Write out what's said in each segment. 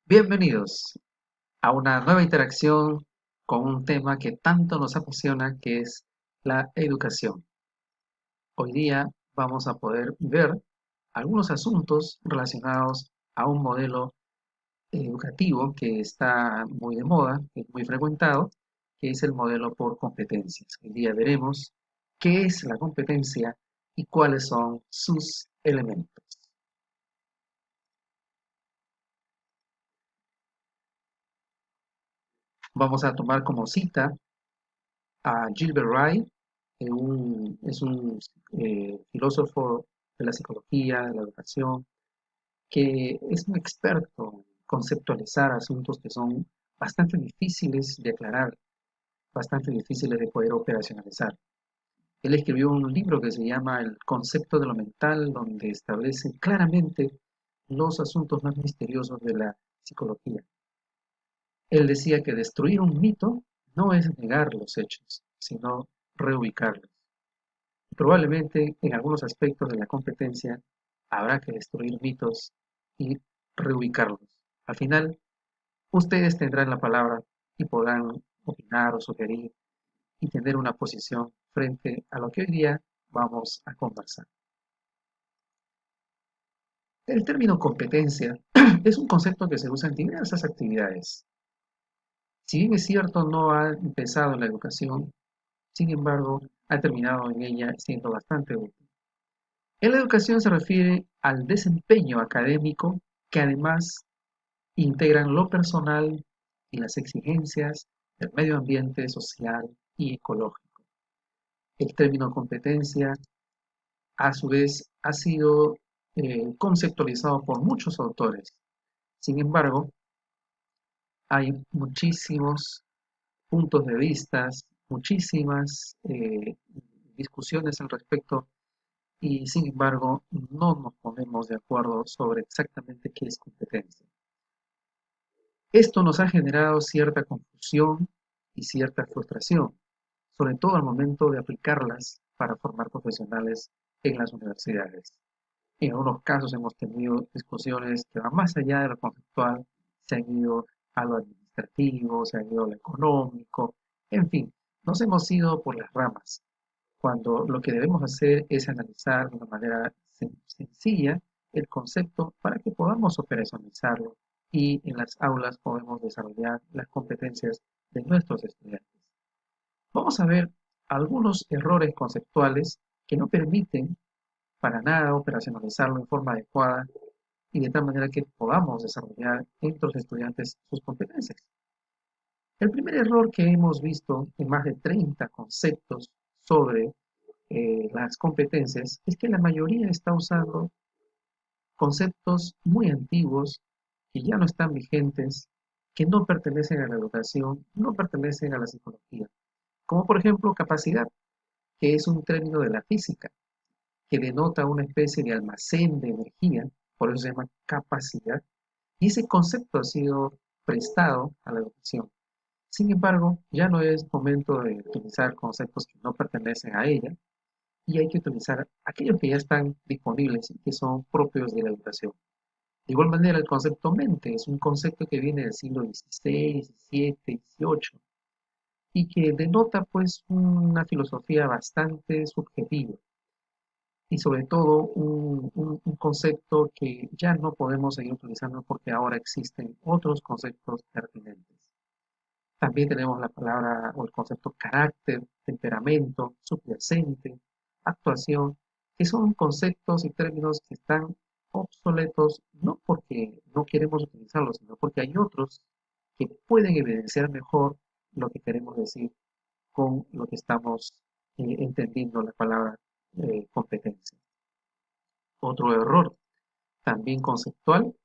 Bienvenidos a una nueva interacción con un tema que tanto nos apasiona, que es la educación. Hoy día vamos a poder ver algunos asuntos relacionados a un modelo educativo que está muy de moda, que es muy frecuentado, que es el modelo por competencias. Hoy día veremos qué es la competencia y cuáles son sus elementos. Vamos a tomar como cita a Gilbert Wright, es un filósofo de la psicología, de la educación, que es un experto en conceptualizar asuntos que son bastante difíciles de aclarar, bastante difíciles de poder operacionalizar. Él escribió un libro que se llama El concepto de lo mental, donde establece claramente los asuntos más misteriosos de la psicología. Él decía que destruir un mito no es negar los hechos, sino reubicarlos. Probablemente en algunos aspectos de la competencia habrá que destruir mitos y reubicarlos. Al final, ustedes tendrán la palabra y podrán opinar o sugerir y tener una posición frente a lo que hoy día vamos a conversar. El término competencia es un concepto que se usa en diversas actividades. Si bien es cierto, no ha empezado en la educación, sin embargo, ha terminado en ella siendo bastante útil. En la educación se refiere al desempeño académico que además integran lo personal y las exigencias del medio ambiente social y ecológico. El término competencia, a su vez, ha sido conceptualizado por muchos autores. Sin embargo, hay muchísimos puntos de vista, muchísimas discusiones al respecto y sin embargo no nos ponemos de acuerdo sobre exactamente qué es competencia. Esto nos ha generado cierta confusión y cierta frustración, sobre todo al momento de aplicarlas para formar profesionales en las universidades. En algunos casos hemos tenido discusiones que van más allá de lo conceptual, se han ido a lo administrativo, se han ido a lo económico, en fin, nos hemos ido por las ramas, cuando lo que debemos hacer es analizar de una manera sencilla el concepto para que podamos operacionalizarlo y en las aulas podemos desarrollar las competencias de nuestros estudiantes. Vamos a ver algunos errores conceptuales que no permiten para nada operacionalizarlo en forma adecuada y de tal manera que podamos desarrollar entre los estudiantes sus competencias. El primer error que hemos visto en más de 30 conceptos sobre las competencias es que la mayoría está usando conceptos muy antiguos que ya no están vigentes, que no pertenecen a la educación, no pertenecen a la psicología, como por ejemplo capacidad, que es un término de la física, que denota una especie de almacén de energía, por eso se llama capacidad, y ese concepto ha sido prestado a la educación. Sin embargo, ya no es momento de utilizar conceptos que no pertenecen a ella, y hay que utilizar aquellos que ya están disponibles y que son propios de la educación. De igual manera, el concepto mente es un concepto que viene del siglo XVI, XVII, XVIII y que denota pues una filosofía bastante subjetiva y sobre todo un concepto que ya no podemos seguir utilizando porque ahora existen otros conceptos pertinentes. También tenemos la palabra o el concepto carácter, temperamento, subyacente, actuación, que son conceptos y términos que están obsoletos no porque no queremos utilizarlos, sino porque hay otros que pueden evidenciar mejor lo que queremos decir con lo que estamos entendiendo la palabra competencia. Otro error, también conceptual,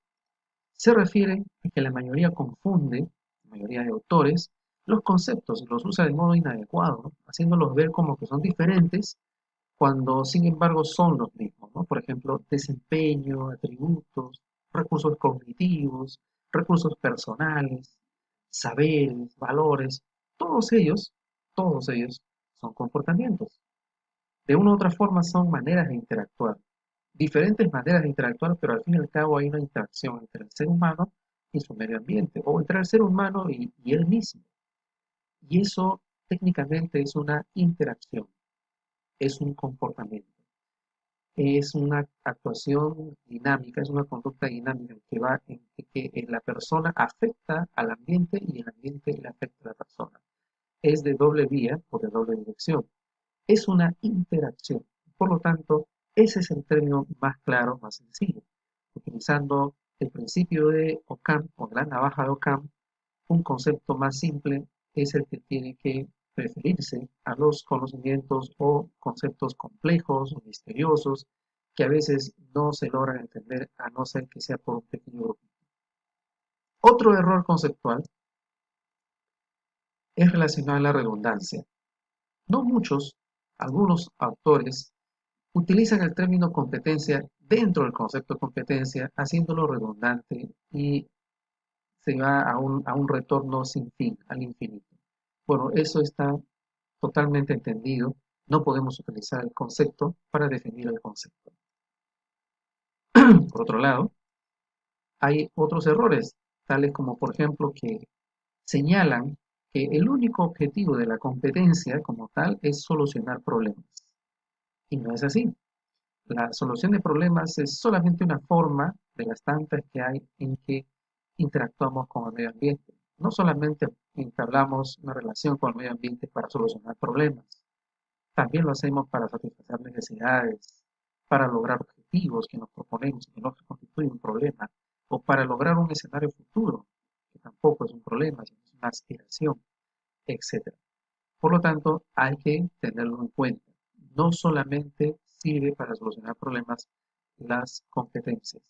se refiere a que la mayoría confunde, la mayoría de autores, los conceptos y los usa de modo inadecuado, ¿no? Haciéndolos ver como que son diferentes cuando sin embargo son los mismos, ¿no? Por ejemplo, desempeño, atributos, recursos cognitivos, recursos personales, saberes, valores, todos todos ellos son comportamientos. De una u otra forma son maneras de interactuar, diferentes maneras de interactuar, pero al fin y al cabo hay una interacción entre el ser humano y su medio ambiente, o entre el ser humano y él mismo. Y eso técnicamente es una interacción, es un comportamiento, es una actuación dinámica, es una conducta dinámica que va en que la persona afecta al ambiente y el ambiente le afecta a la persona. Es de doble vía o de doble dirección. Es una interacción. Por lo tanto, ese es el término más claro, más sencillo. Utilizando el principio de Occam o de la navaja de Occam, un concepto más simple es el que tiene que referirse a los conocimientos o conceptos complejos o misteriosos que a veces no se logran entender a no ser que sea por un pequeño grupo. Otro error conceptual es relacionado a la redundancia. No muchos, algunos autores utilizan el término competencia dentro del concepto de competencia, haciéndolo redundante y se va a un retorno sin fin, al infinito. Bueno, eso está totalmente entendido. No podemos utilizar el concepto para definir el concepto. Por otro lado, hay otros errores, tales como, por ejemplo, que señalan que el único objetivo de la competencia como tal es solucionar problemas. Y no es así. La solución de problemas es solamente una forma de las tantas que hay en que interactuamos con el medio ambiente. No solamente entablamos una relación con el medio ambiente para solucionar problemas, también lo hacemos para satisfacer necesidades, para lograr objetivos que nos proponemos y que no constituyen un problema, o para lograr un escenario futuro, que tampoco es un problema, sino es una aspiración, etc. Por lo tanto, hay que tenerlo en cuenta. No solamente sirve para solucionar problemas las competencias.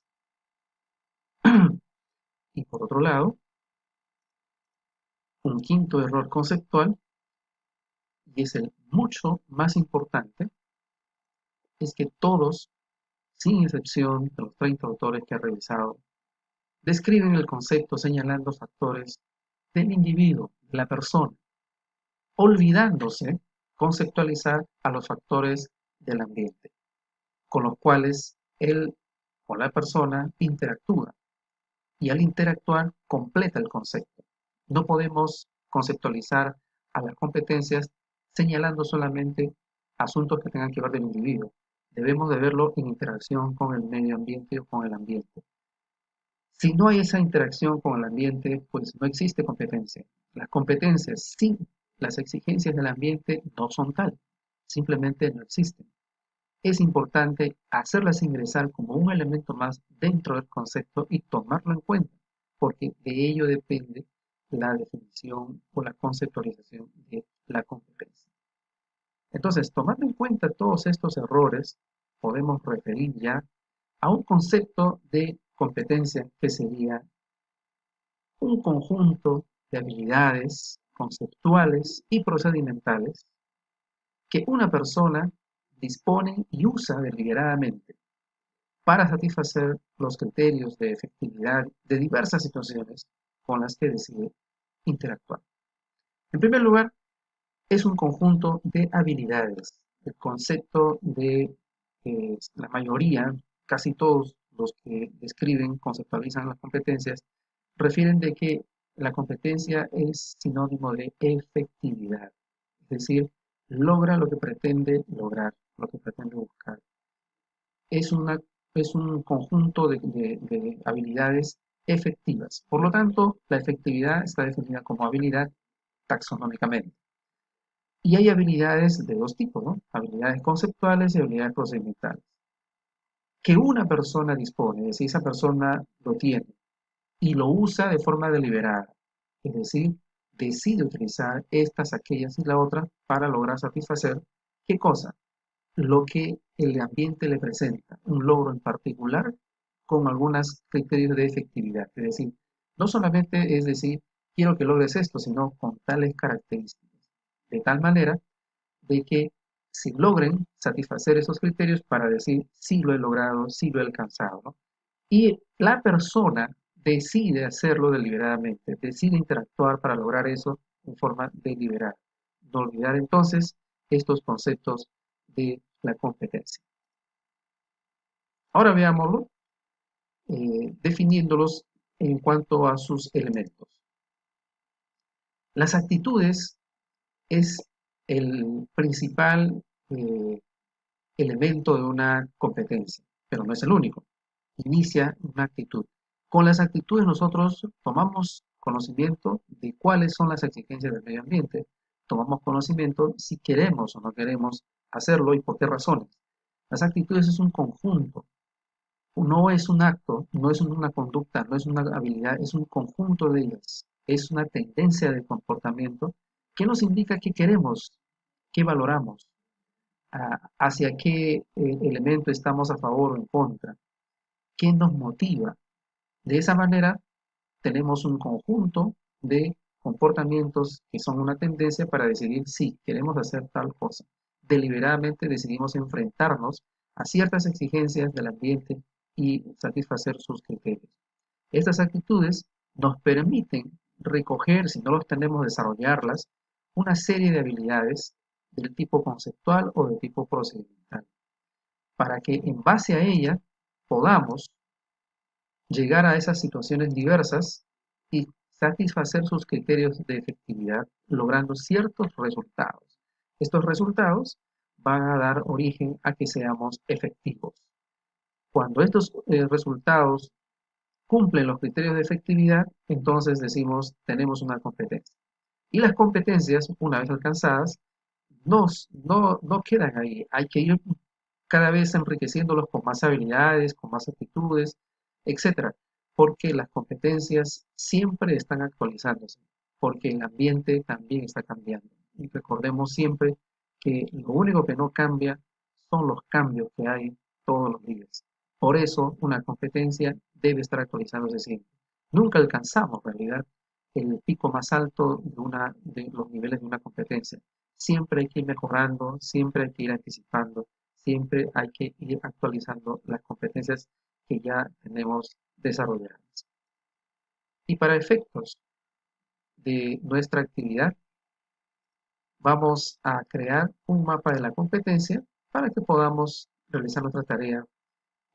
Y por otro lado, un quinto error conceptual, y es el mucho más importante, es que todos, sin excepción de los 30 autores que ha revisado, describen el concepto señalando factores del individuo, de la persona, olvidándose conceptualizar a los factores del ambiente, con los cuales él o la persona interactúa y al interactuar completa el concepto. No podemos conceptualizar a las competencias señalando solamente asuntos que tengan que ver del individuo. Debemos de verlo en interacción con el medio ambiente o con el ambiente. Si no hay esa interacción con el ambiente, pues no existe competencia. Las competencias sin las exigencias del ambiente no son tal, simplemente no existen. Es importante hacerlas ingresar como un elemento más dentro del concepto y tomarlo en cuenta, porque de ello depende la definición o la conceptualización de la competencia. Entonces, tomando en cuenta todos estos errores, podemos referir ya a un concepto de competencia que sería un conjunto de habilidades conceptuales y procedimentales que una persona dispone y usa deliberadamente para satisfacer los criterios de efectividad de diversas situaciones con las que decide interactuar. En primer lugar, es un conjunto de habilidades. El concepto de la mayoría, casi todos los que describen, conceptualizan las competencias, refieren de que la competencia es sinónimo de efectividad, es decir, logra lo que pretende lograr, lo que pretende buscar. Es, una, es un conjunto de habilidades efectivas. Por lo tanto, la efectividad está definida como habilidad taxonómicamente. Y hay habilidades de dos tipos, ¿no? Habilidades conceptuales y habilidades procedimentales. Que una persona dispone, es decir, esa persona lo tiene y lo usa de forma deliberada, es decir, decide utilizar estas, aquellas y la otra para lograr satisfacer, ¿qué cosa? Lo que el ambiente le presenta, un logro en particular con algunos criterios de efectividad, es decir, no solamente es decir, quiero que logres esto, sino con tales características, de tal manera de que si logren satisfacer esos criterios para decir sí lo he logrado, sí lo he alcanzado, ¿no? Y la persona decide hacerlo deliberadamente, decide interactuar para lograr eso en forma deliberada. No olvidar entonces estos conceptos de la competencia. Ahora veámoslo, definiéndolos en cuanto a sus elementos. Las actitudes es el principal elemento de una competencia, pero no es el único. Inicia una actitud. Con las actitudes nosotros tomamos conocimiento de cuáles son las exigencias del medio ambiente, tomamos conocimiento si queremos o no queremos hacerlo y por qué razones. Las actitudes es un conjunto, no es un acto, no es una conducta, no es una habilidad, es un conjunto de ellas, es una tendencia de comportamiento que nos indica qué queremos, qué valoramos, hacia qué elemento estamos a favor o en contra, qué nos motiva. De esa manera tenemos un conjunto de comportamientos que son una tendencia para decidir si queremos hacer tal cosa. Deliberadamente decidimos enfrentarnos a ciertas exigencias del ambiente y satisfacer sus criterios. Estas actitudes nos permiten recoger, si no los tenemos, desarrollarlas, una serie de habilidades del tipo conceptual o del tipo procedimental, para que en base a ella podamos llegar a esas situaciones diversas y satisfacer sus criterios de efectividad, logrando ciertos resultados. Estos resultados van a dar origen a que seamos efectivos. Cuando estos resultados cumplen los criterios de efectividad, entonces decimos tenemos una competencia. Y las competencias, una vez alcanzadas, no quedan ahí. Hay que ir cada vez enriqueciéndolos con más habilidades, con más actitudes, etcétera, porque las competencias siempre están actualizándose, porque el ambiente también está cambiando. Y recordemos siempre que lo único que no cambia son los cambios que hay todos los días. Por eso una competencia debe estar actualizándose siempre. Nunca alcanzamos, en realidad, el pico más alto de los niveles de una competencia. Siempre hay que ir mejorando, siempre hay que ir anticipando, siempre hay que ir actualizando las competencias que ya tenemos desarrolladas. Y para efectos de nuestra actividad, vamos a crear un mapa de la competencia para que podamos realizar nuestra tarea,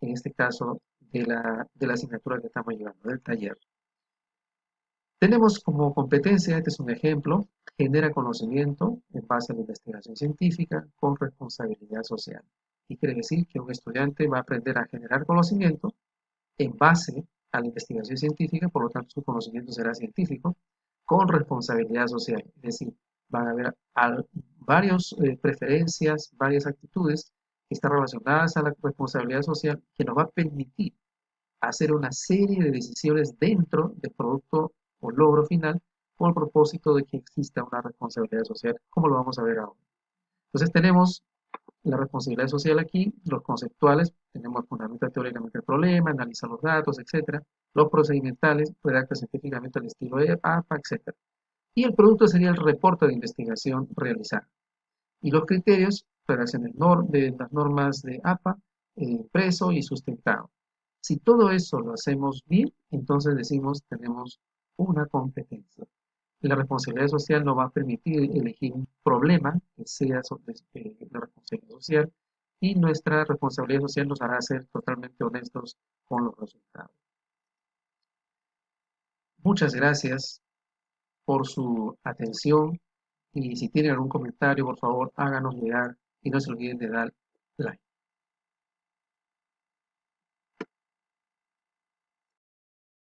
en este caso de la asignatura que estamos llevando, del taller. Tenemos como competencia, este es un ejemplo, genera conocimiento en base a la investigación científica con responsabilidad social. Y quiere decir que un estudiante va a aprender a generar conocimiento en base a la investigación científica, por lo tanto su conocimiento será científico, con responsabilidad social. Es decir, van a haber varias preferencias, varias actitudes que están relacionadas a la responsabilidad social que nos va a permitir hacer una serie de decisiones dentro del producto o logro final con el propósito de que exista una responsabilidad social, como lo vamos a ver ahora. Entonces tenemos la responsabilidad social aquí, los conceptuales, tenemos fundamentar teóricamente el problema, analizar los datos, etcétera. Los procedimentales, redacta científicamente el estilo de APA, etcétera. Y el producto sería el reporte de investigación realizado. Y los criterios, redacción de las normas de APA, impreso y sustentado. Si todo eso lo hacemos bien, entonces decimos tenemos una competencia. La responsabilidad social nos va a permitir elegir un problema que sea sobre la responsabilidad social y nuestra responsabilidad social nos hará ser totalmente honestos con los resultados. Muchas gracias por su atención y si tienen algún comentario, por favor, háganos llegar y no se olviden de dar like.